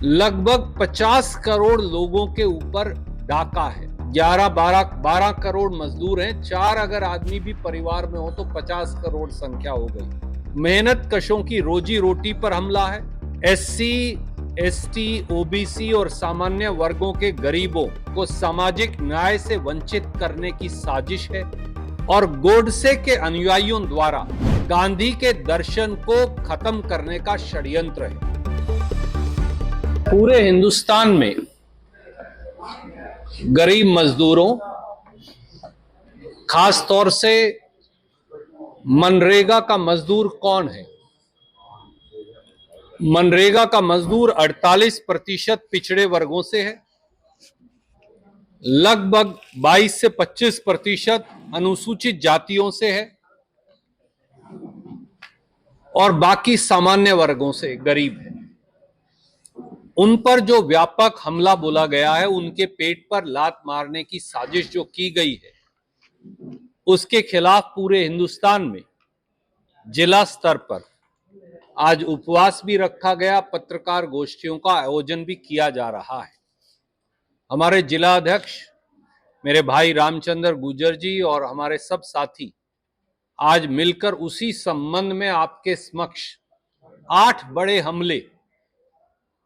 लगभग 50 करोड़ लोगों के ऊपर डाका है। 11-12 करोड़ मजदूर हैं। 4 अगर आदमी भी परिवार में हो तो 50 करोड़ संख्या हो गई। मेहनत कशों की रोजी रोटी पर हमला है। एससी, एसटी, ओबीसी और सामान्य वर्गों के गरीबों को सामाजिक न्याय से वंचित करने की साजिश है और गोडसे के अनुयायियों द्वारा गांधी के दर्शन को खत्म करने का षड्यंत्र है। पूरे हिंदुस्तान में गरीब मजदूरों, खास तौर से मनरेगा का मजदूर कौन है? मनरेगा का मजदूर 48% पिछड़े वर्गों से है, लगभग 22 से 25% अनुसूचित जातियों से है और बाकी सामान्य वर्गों से गरीब है। उन पर जो व्यापक हमला बोला गया है, उनके पेट पर लात मारने की साजिश जो की गई है, उसके खिलाफ पूरे हिंदुस्तान में जिला स्तर पर आज उपवास भी रखा गया, पत्रकार गोष्ठियों का आयोजन भी किया जा रहा है। हमारे जिला अध्यक्ष मेरे भाई रामचंद्र गुर्जर जी और हमारे सब साथी आज मिलकर उसी संबंध में आपके समक्ष 8 बड़े हमले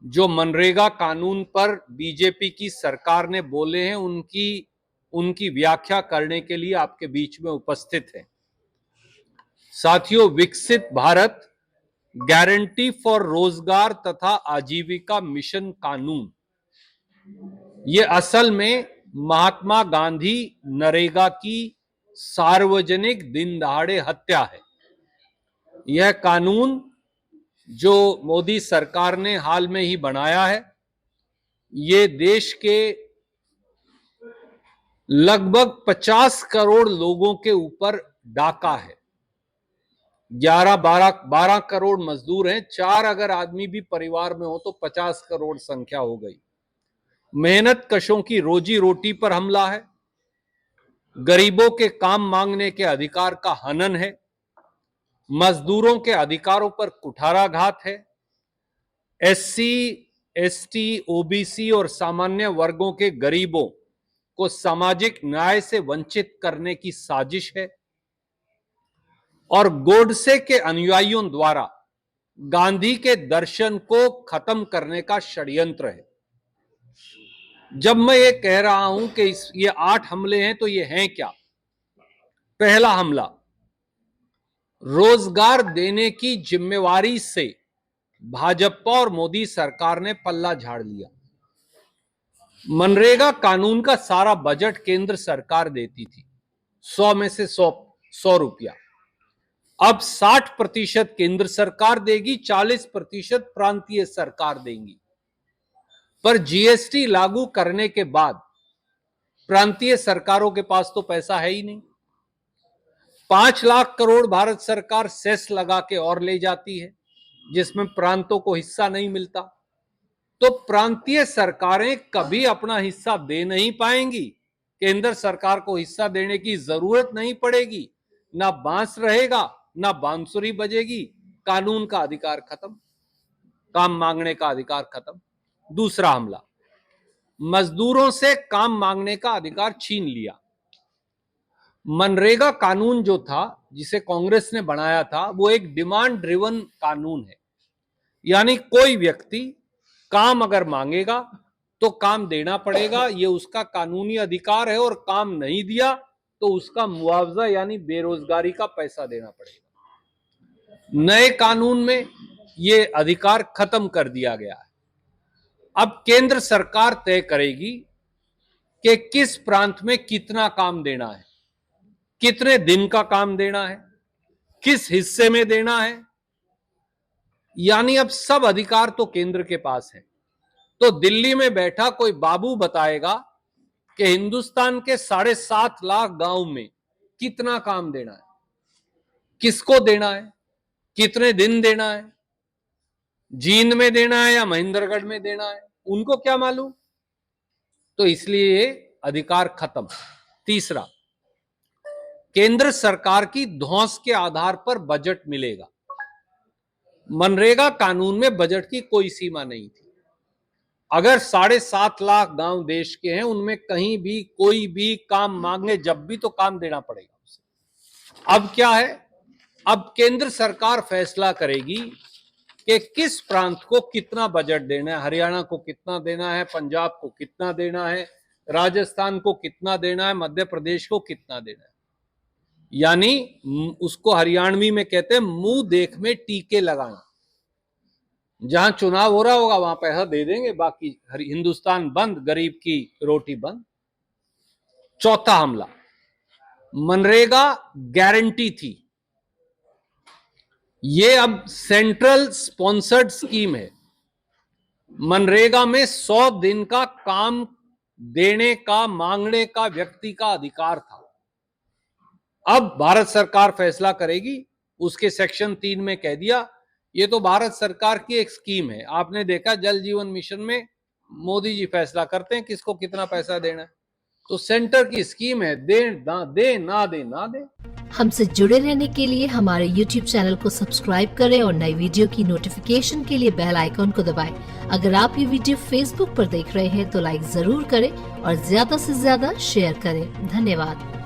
जो मनरेगा कानून पर बीजेपी की सरकार ने बोले हैं, उनकी व्याख्या करने के लिए आपके बीच में उपस्थित है। साथियों, विकसित भारत गारंटी फॉर रोजगार तथा आजीविका मिशन कानून, ये असल में महात्मा गांधी नरेगा की सार्वजनिक दिन दहाड़े हत्या है। यह कानून जो मोदी सरकार ने हाल में ही बनाया है, ये देश के लगभग 50 करोड़ लोगों के ऊपर डाका है। 11-12 करोड़ मजदूर हैं। 4 अगर आदमी भी परिवार में हो तो 50 करोड़ संख्या हो गई। मेहनत कशों की रोजी रोटी पर हमला है। गरीबों के काम मांगने के अधिकार का हनन है। मजदूरों के अधिकारों पर कुठाराघात है। एससी, एसटी, ओबीसी और सामान्य वर्गों के गरीबों को सामाजिक न्याय से वंचित करने की साजिश है और गोडसे के अनुयायियों द्वारा गांधी के दर्शन को खत्म करने का षड्यंत्र है। जब मैं ये कह रहा हूं कि ये 8 हमले हैं, तो ये हैं क्या? पहला हमला, रोजगार देने की जिम्मेवारी से भाजपा और मोदी सरकार ने पल्ला झाड़ लिया। मनरेगा कानून का सारा बजट केंद्र सरकार देती थी, 100 में से 100 रुपया। अब 60% केंद्र सरकार देगी, 40% प्रांतीय सरकार देंगी। पर जीएसटी लागू करने के बाद प्रांतीय सरकारों के पास तो पैसा है ही नहीं। 5 लाख करोड़ भारत सरकार सेस लगा के और ले जाती है, जिसमें प्रांतों को हिस्सा नहीं मिलता। तो प्रांतीय सरकारें कभी अपना हिस्सा दे नहीं पाएंगी। केंद्र सरकार को हिस्सा देने की जरूरत नहीं पड़ेगी। ना बांस रहेगा, ना बांसुरी बजेगी। कानून का अधिकार खत्म, काम मांगने का अधिकार खत्म। दूसरा हमला, मजदूरों से काम मांगने का अधिकार छीन लिया। मनरेगा कानून जो था, जिसे कांग्रेस ने बनाया था, वो एक डिमांड ड्रिवन कानून है। यानी कोई व्यक्ति काम अगर मांगेगा तो काम देना पड़ेगा, ये उसका कानूनी अधिकार है, और काम नहीं दिया तो उसका मुआवजा यानी बेरोजगारी का पैसा देना पड़ेगा। नए कानून में ये अधिकार खत्म कर दिया गया है। अब केंद्र सरकार तय करेगी कि किस प्रांत में कितना काम देना है, कितने दिन का काम देना है, किस हिस्से में देना है। यानी अब सब अधिकार तो केंद्र के पास है। तो दिल्ली में बैठा कोई बाबू बताएगा कि हिंदुस्तान के 7.5 लाख गांव में कितना काम देना है, किसको देना है, कितने दिन देना है, जींद में देना है या महेंद्रगढ़ में देना है, उनको क्या मालूम। तो इसलिए ये अधिकार खत्म। तीसरा, केंद्र सरकार की धौंस के आधार पर बजट मिलेगा। मनरेगा कानून में बजट की कोई सीमा नहीं थी। अगर 7.5 लाख गांव देश के हैं, उनमें कहीं भी कोई भी काम मांगे जब भी, तो काम देना पड़ेगा उसे। अब क्या है, अब केंद्र सरकार फैसला करेगी कि किस प्रांत को कितना बजट देना है, हरियाणा को कितना देना है, पंजाब को कितना देना है, राजस्थान को कितना देना है, मध्य प्रदेश को कितना देना है। यानी उसको हरियाणवी में कहते हैं मुंह देख में टीके लगाना। जहां चुनाव हो रहा होगा वहां पैसा दे देंगे, बाकी हिंदुस्तान बंद, गरीब की रोटी बंद। चौथा हमला, मनरेगा गारंटी थी, ये अब सेंट्रल स्पॉन्सर्ड स्कीम है। मनरेगा में 100 दिन का काम देने का, मांगने का व्यक्ति का अधिकार था। अब भारत सरकार फैसला करेगी, उसके सेक्शन 3 में कह दिया ये तो भारत सरकार की एक स्कीम है। आपने देखा जल जीवन मिशन में मोदी जी फैसला करते हैं किसको कितना पैसा देना है, तो सेंटर की स्कीम है, दे ना दे, ना दे ना दे। हमसे जुड़े रहने के लिए हमारे YouTube चैनल को सब्सक्राइब करें और नई वीडियो की नोटिफिकेशन के लिए बेल आइकॉन को दबाएं। अगर आप ये वीडियो Facebook पर देख रहे हैं तो लाइक जरूर करें और ज्यादा से ज्यादा शेयर करें। धन्यवाद।